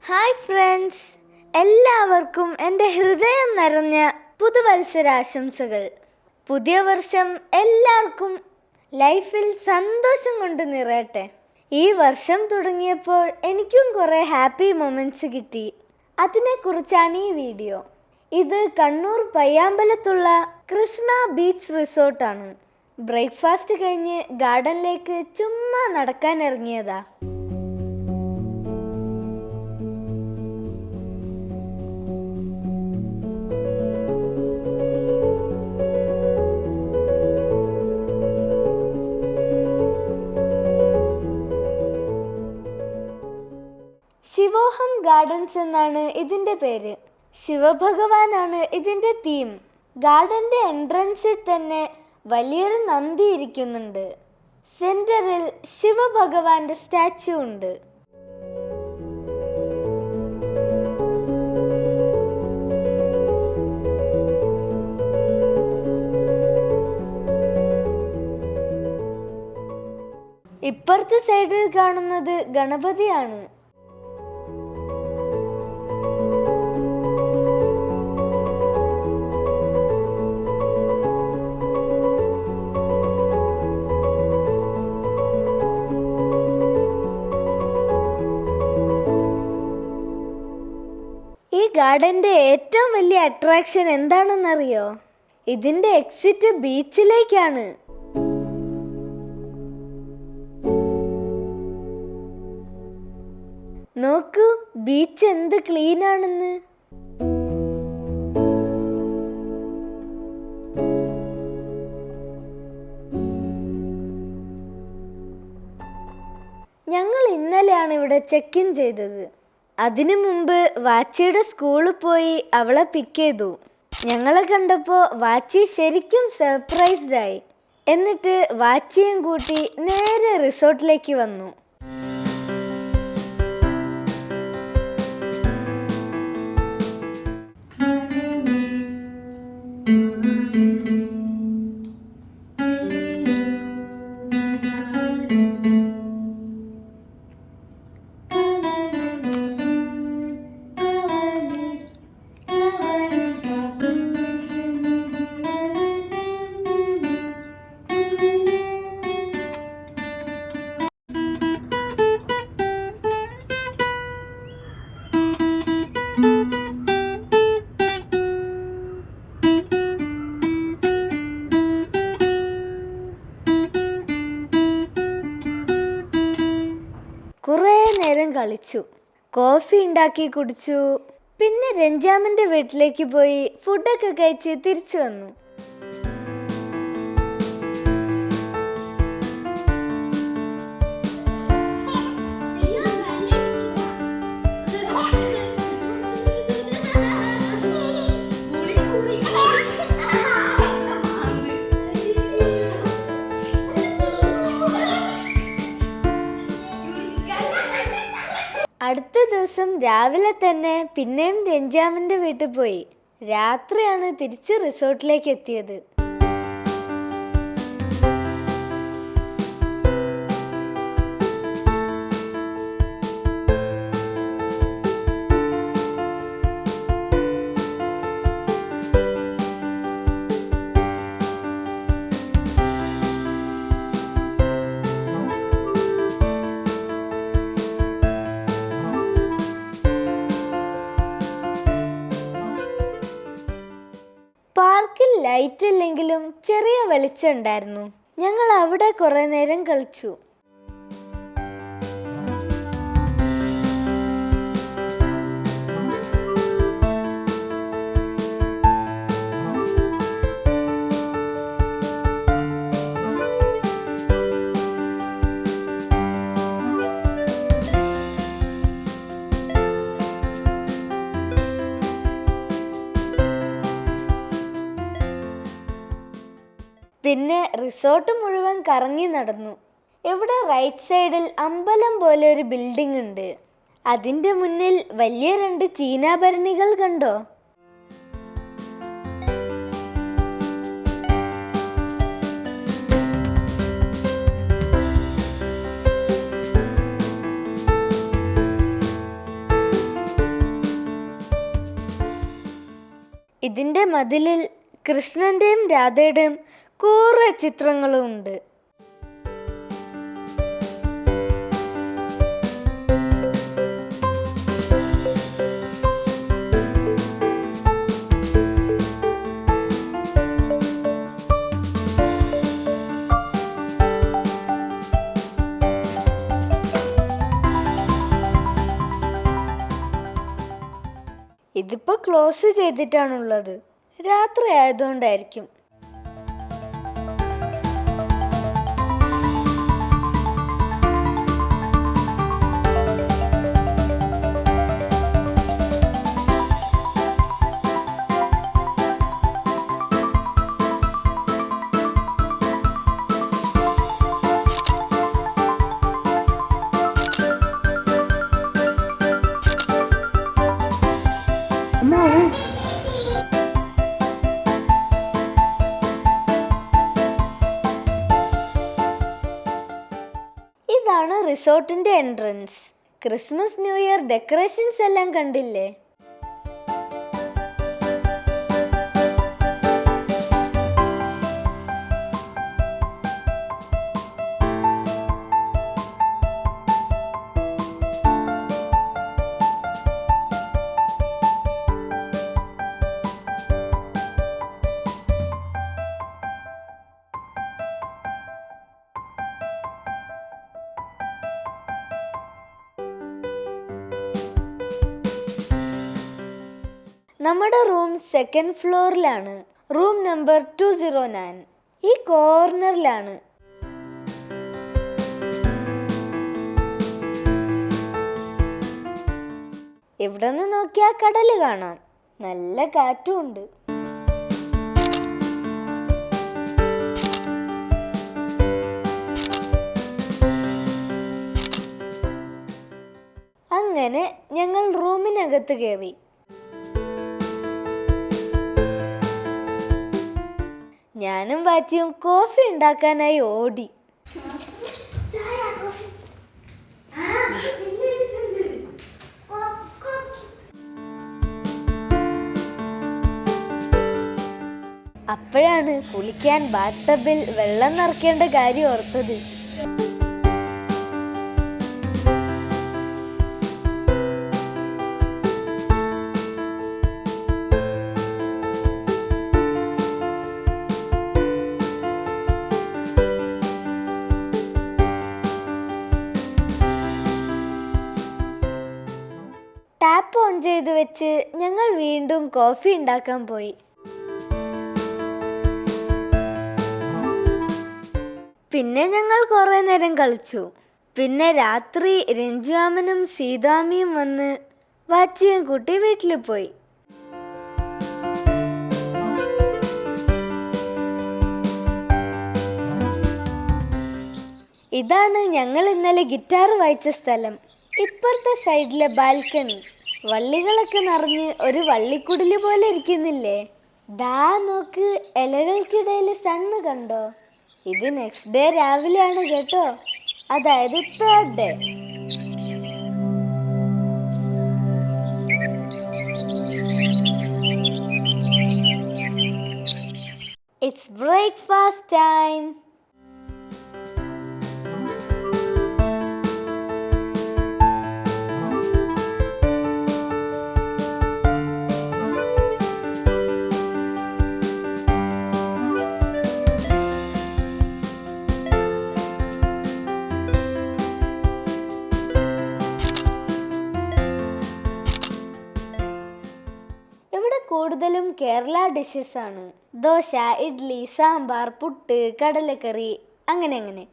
Hi friends, എല്ലാവർക്കും എൻ്റെ ഹൃദയം നിറഞ്ഞ പുതുവത്സരാശംസകൾ. പുതിയ വർഷം എല്ലാവർക്കും ലൈഫിൽ സന്തോഷം കൊണ്ട് നിറയട്ടെ. ഈ വർഷം തുടങ്ങിയപ്പോൾ എനിക്കും കുറേ ഹാപ്പി മൊമെൻറ്റ്സ് കിട്ടി. അതിനെക്കുറിച്ചാണ് ഈ വീഡിയോ. ഇത് കണ്ണൂർ പയ്യാമ്പലത്തുള്ള കൃഷ്ണ ബീച്ച് റിസോർട്ടാണ്. ബ്രേക്ക്ഫാസ്റ്റ് കഴിഞ്ഞ് ഗാർഡനിലേക്ക് ചുമ്മാ നടക്കാൻ ഇറങ്ങിയതാ. ശിവോഹം ഗാർഡൻസ് എന്നാണ് ഇതിൻ്റെ പേര്. ശിവഭഗവാനാണ് ഇതിൻ്റെ തീം. ഗാർഡൻ്റെ എൻട്രൻസിൽ തന്നെ വലിയൊരു നന്ദി ഇരിക്കുന്നുണ്ട്. സെൻറ്ററിൽ ശിവഭഗവാന്റെ സ്റ്റാച്ചു ഉണ്ട്. ഇപ്പുറത്തെ സൈഡിൽ കാണുന്നത് ഗണപതിയാണ്. ഈ ഗാർഡൻ്റെ ഏറ്റവും വലിയ അട്രാക്ഷൻ എന്താണെന്നറിയോ? ഇതിൻ്റെ എക്സിറ്റ് ബീച്ചിലേക്കാണ്. നോക്കൂ, ബീച്ച് എന്ത് ക്ലീൻ ആണെന്ന്. ഞങ്ങൾ ഇന്നലെയാണ് ഇവിടെ ചെക്ക് ഇൻ ചെയ്തത്. അതിനു മുമ്പ് വാച്ചിയുടെ സ്കൂളിൽ പോയി അവളെ പിക്ക് ചെയ്തു. ഞങ്ങളെ കണ്ടപ്പോൾ വാച്ചി ശരിക്കും സർപ്രൈസ്ഡ് ആയി. എന്നിട്ട് വാച്ചിയും കൂട്ടി നേരെ റിസോർട്ടിലേക്ക് വന്നു. കുറേ നേരം കളിച്ചു, കോഫി ഉണ്ടാക്കി കുടിച്ചു. പിന്നെ രഞ്ജാമിൻ്റെ വീട്ടിലേക്ക് പോയി ഫുഡൊക്കെ കഴിച്ച് തിരിച്ചു വന്നു. അടുത്ത ദിവസം രാവിലെ തന്നെ പിന്നെയും രഞ്ജാമിൻ്റെ വീട്ടിൽ പോയി. രാത്രിയാണ് തിരിച്ച് റിസോർട്ടിലേക്ക് എത്തിയത്. പാർക്കിൽ ലൈറ്റ് ഇല്ലെങ്കിലും ചെറിയ വെളിച്ചം ഉണ്ടായിരുന്നു. ഞങ്ങൾ അവിടെ കുറേ നേരം കളിച്ചു. പിന്നെ റിസോർട്ട് മുഴുവൻ കറങ്ങി നടന്നു. ഇവിടെ റൈറ്റ് സൈഡിൽ അമ്പലം പോലെ ഒരു ബിൽഡിംഗ് ഉണ്ട്. അതിൻ്റെ മുന്നിൽ വലിയ 2 ചീനാഭരണികൾ കണ്ടോ? ഇതിൻ്റെ മതിലിൽ കൃഷ്ണൻ്റെയും രാധയുടെയും കുറേ ചിത്രങ്ങളും ഉണ്ട്. ഇതിപ്പോൾ ക്ലോസ് ചെയ്തിട്ടാണുള്ളത്. രാത്രി ആയതുകൊണ്ടായിരിക്കും. ഇതാണ് റിസോർട്ടിന്റെ entrance. Christmas New Year decorations എല്ലാം കണ്ടില്ലേ? നമ്മുടെ റൂം സെക്കൻഡ് ഫ്ലോറിലാണ്. റൂം നമ്പർ 209 ഈ കോർണറിലാണ്. ഇവിടെ നിന്ന് നോക്കിയാൽ കടല് കാണാം. നല്ല കാറ്റും ഉണ്ട്. അങ്ങനെ ഞങ്ങൾ റൂമിനകത്ത് കയറി. ഞാനും വാച്ചിയും കോഫി ഉണ്ടാക്കാനായി ഓടി. അപ്പോഴാണ് കുളിക്കാൻ ബാത്ത് ടബിൽ വെള്ളം നിറയ്ക്കേണ്ട കാര്യം ഓർത്തത്. ടാപ്പ് ഓൺ ചെയ്ത് വെച്ച് ഞങ്ങൾ വീണ്ടും കോഫി ഉണ്ടാക്കാൻ പോയി. പിന്നെ ഞങ്ങൾ കുറേ നേരം കളിച്ചു. പിന്നെ രാത്രി രഞ്ജുമാമനും സീതാമിയും വന്ന് വാച്ചിയും കൂട്ടി വീട്ടിൽ പോയി. ഇതാണ് ഞങ്ങൾ ഇന്നലെ ഗിറ്റാർ വായിച്ച സ്ഥലം. ഇപ്പുറത്തെ സൈഡിലെ ബാൽക്കണി. വള്ളികളൊക്കെ നിറഞ്ഞ് ഒരു വള്ളിക്കുടില് പോലെ ഇരിക്കുന്നില്ലേ? ദാ നോക്ക്, ഇലകൾക്കിടയിൽ സണ്ണ് കണ്ടോ? ഇത് നെക്സ്റ്റ് ഡേ രാവിലെയാണ് കേട്ടോ, അതായത് 3rd day. It's breakfast time. കൂടുതലും കേരള ഡിഷസ് ആണ്. ദോശ, ഇഡ്ലി, സാമ്പാർ, പുട്ട്, കടലക്കറി, അങ്ങനെ.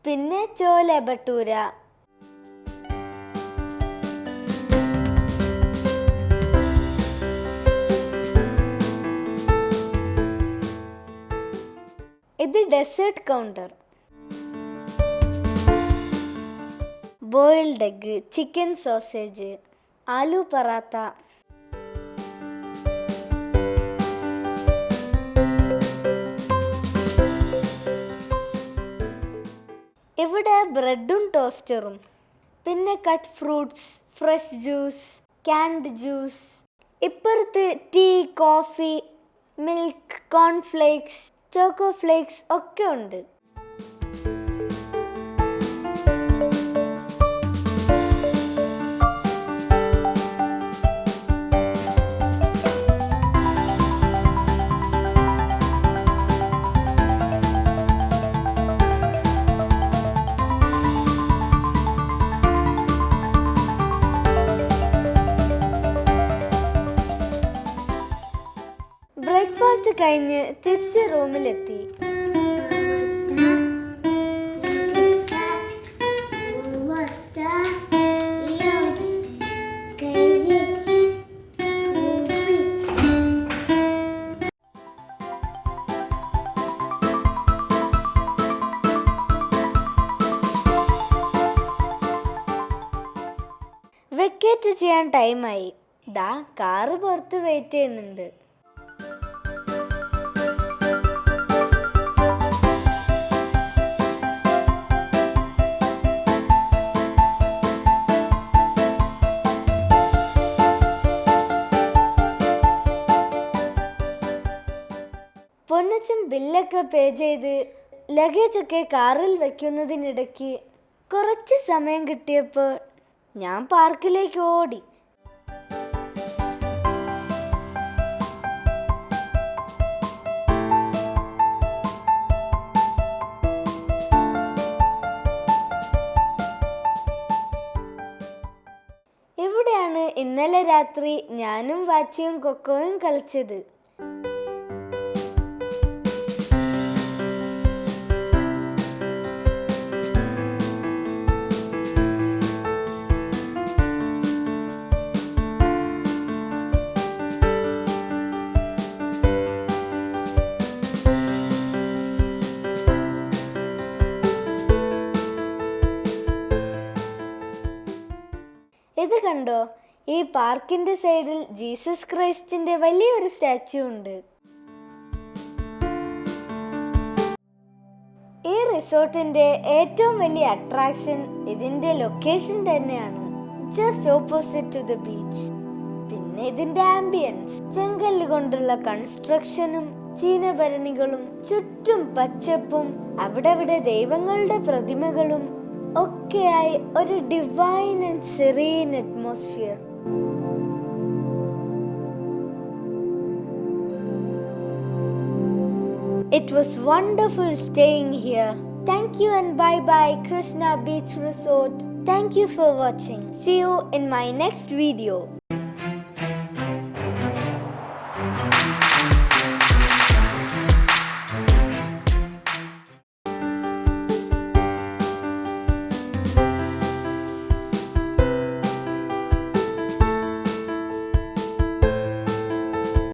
പിന്നെ ചോല ഭട്ടൂര. ഇത് dessert counter. Boiled egg, chicken sausage, aloo paratha. ഇവിടെ ബ്രെഡും ടോസ്റ്ററും. പിന്നെ cut fruits, fresh juice, canned juice, ഇപ്പുറത്ത് tea, coffee, milk, cornflakes, choco flakes ഒക്കെ ഉണ്ട്. ബ്രേക്ക്ഫാസ്റ്റ് കഴിഞ്ഞ് തിരിച്ച് റൂമിലെത്തി. വെക്കേറ്റ് ചെയ്യാൻ ടൈമായി. ദാ കാറ് പുറത്ത് വെയിറ്റ് ചെയ്യുന്നുണ്ട്. പൊന്നച്ചൻ ബില്ലൊക്കെ പേ ചെയ്ത് ലഗേജൊക്കെ കാറിൽ വയ്ക്കുന്നതിനിടയ്ക്ക് കുറച്ച് സമയം കിട്ടിയപ്പോൾ ഞാൻ പാർക്കിലേക്ക് ഓടി. ഇവിടെയാണ് ഇന്നലെ രാത്രി ഞാനും വാച്ചിയും കൊക്കോയും കളിച്ചത്. ഇത് കണ്ടോ, ഈ പാർക്കിന്റെ സൈഡിൽ ജീസസ് ക്രൈസ്റ്റിന്റെ വലിയൊരു സ്റ്റാച്യു ഉണ്ട്. ഈ റിസോർട്ടിന്റെ ഏറ്റവും വലിയ അട്രാക്ഷൻ ഇതിന്റെ ലൊക്കേഷൻ തന്നെയാണ്, just opposite to the beach. പിന്നെ ഇതിന്റെ ആംബിയൻസ്, ചെങ്കല്ല് കൊണ്ടുള്ള കൺസ്ട്രക്ഷനും ചീനഭരണികളും, ചുറ്റും പച്ചപ്പും, അവിടെ ദൈവങ്ങളുടെ പ്രതിമകളും ഒക്കെയായി ഒരു divine and serene atmosphere. It was wonderful staying here. Thank you and bye-bye Krishna Beach Resort. Thank you for watching. See you in my next video.